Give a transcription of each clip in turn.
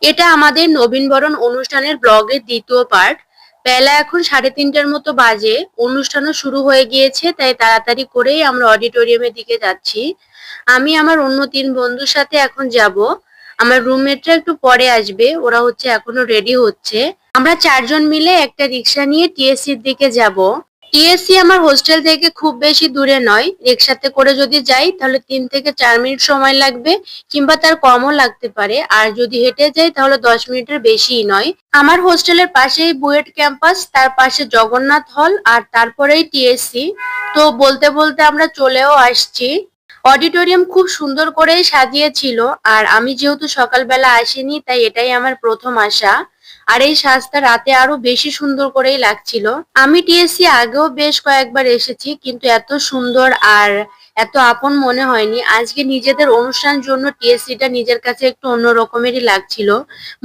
এটা আমাদের নবীনবরণ অনুষ্ঠানের ব্লগের দ্বিতীয় পার্ট। বেলা এখন 3:30টার মতো বাজে। অনুষ্ঠানও শুরু হয়ে গিয়েছে, তাই তাড়াতাড়ি করেই আমরা অডিটোরিয়ামের দিকে যাচ্ছি। আমি আমার অন্য 3 বন্ধুর সাথে এখন যাব। আমার রুমমেটরা একটু পরে আসবে, ওরা হচ্ছে এখনো রেডি হচ্ছে। আমরা 4জন মিলে একটা রিক্সা নিয়ে টিএসসির দিকে যাব। টিএসসি আমার হোস্টেল থেকে খুব বেশি দূরে নয়, রিক্সাতে করে যদি যাই তাহলে 3 থেকে 4 মিনিট সময় লাগবে, কিংবা তার কমও লাগতে পারে। আর যদি হেঁটে যাই তাহলে 10 মিনিটের বেশিই নয়। আমার হোস্টেলের পাশেই বুয়েট ক্যাম্পাস, তার পাশে জগন্নাথ হল, আর তারপরেই টিএসসি। তো বলতে বলতে আমরা চলেও আসছি। অডিটোরিয়াম খুব সুন্দর করেই সাজিয়েছিল, আর আমি যেহেতু সকালবেলা আসিনি তাই এটাই আমার প্রথম আসা। আর এই সাজটা রাতে আরো বেশি সুন্দর করেই লাগছিল। আমি টিএসসি আগেও বেশ কয়েকবার এসেছি, কিন্তু এত সুন্দর আর এত আপন মনে হয়নি। আজকে নিজেদের অনুষ্ঠানের জন্য টিএসসিটা নিজের কাছে একটু অন্য রকমেরই লাগছিল।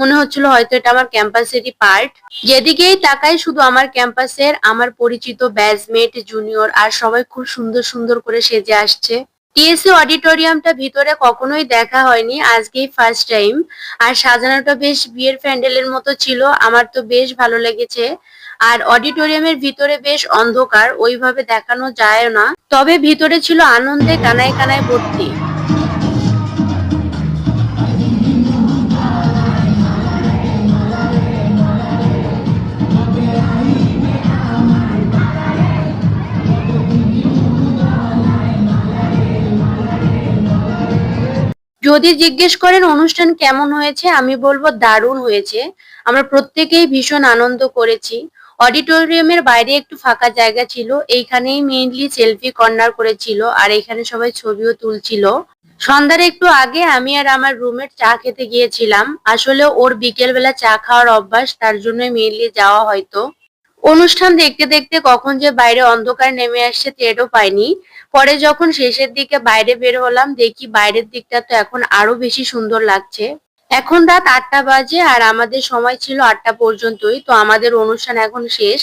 মনে হচ্ছিল হয়তো এটা আমার ক্যাম্পাসেরই পার্ট। যেদিকেই তাকাই শুধু আমার ক্যাম্পাসের আমার পরিচিত ব্যাচমেট, জুনিয়র আর সবাই খুব সুন্দর সুন্দর করে সেজে আসছে। টিএসসি অডিটোরিয়ামটা ভিতরে কখনোই দেখা হয়নি, আজকেই ফার্স্ট টাইম। আর সাজানোটা বেশ বিয়ের প্যান্ডেলের মতো ছিল, আমার তো বেশ ভালো লেগেছে। আর অডিটোরিয়ামের ভিতরে বেশ অন্ধকার, ওইভাবে দেখানো যায় না, তবে ভিতরে ছিল আনন্দে কানায় কানায় ভর্তি। যদি জিজ্ঞেস করেন অনুষ্ঠান কেমন হয়েছে, আমি বলবো দারুণ হয়েছে। আমরা প্রত্যেকেই ভীষণ আনন্দ করেছি। অডিটোরিয়ামের বাইরে একটু ফাঁকা জায়গা ছিল, এইখানেই মেইনলি সেলফি কর্নার করেছিল, আর এখানে সবাই ছবিও তুলছিল। সন্ধ্যার একটু আগে আমি আর আমার রুমমেট চা খেতে গিয়েছিলাম। আসলে ওর বিকেল বেলা চা খাওয়ার অভ্যাস, তার জন্যই মেইনলি যাওয়া হয়তো। অনুষ্ঠান দেখতে দেখতে কখন যে বাইরে অন্ধকার নেমে আসছে টেরও পাইনি। পরে যখন শেষের দিকে বাইরে বের হলাম, দেখি বাইরের দিকটা তো এখন আরো বেশি সুন্দর লাগছে। এখন রাত 8টা বাজে, আর আমাদের সময় ছিল 8টা পর্যন্তই। তো আমাদের অনুষ্ঠান এখন শেষ।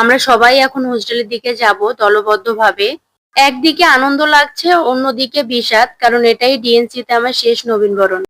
আমরা সবাই এখন হোস্টেলের দিকে যাব দলবদ্ধভাবে। একদিকে আনন্দ লাগছে, অন্যদিকে বিষাদ, কারণ এটাই ডিএনসি তে আমার শেষ নবীনবরণ।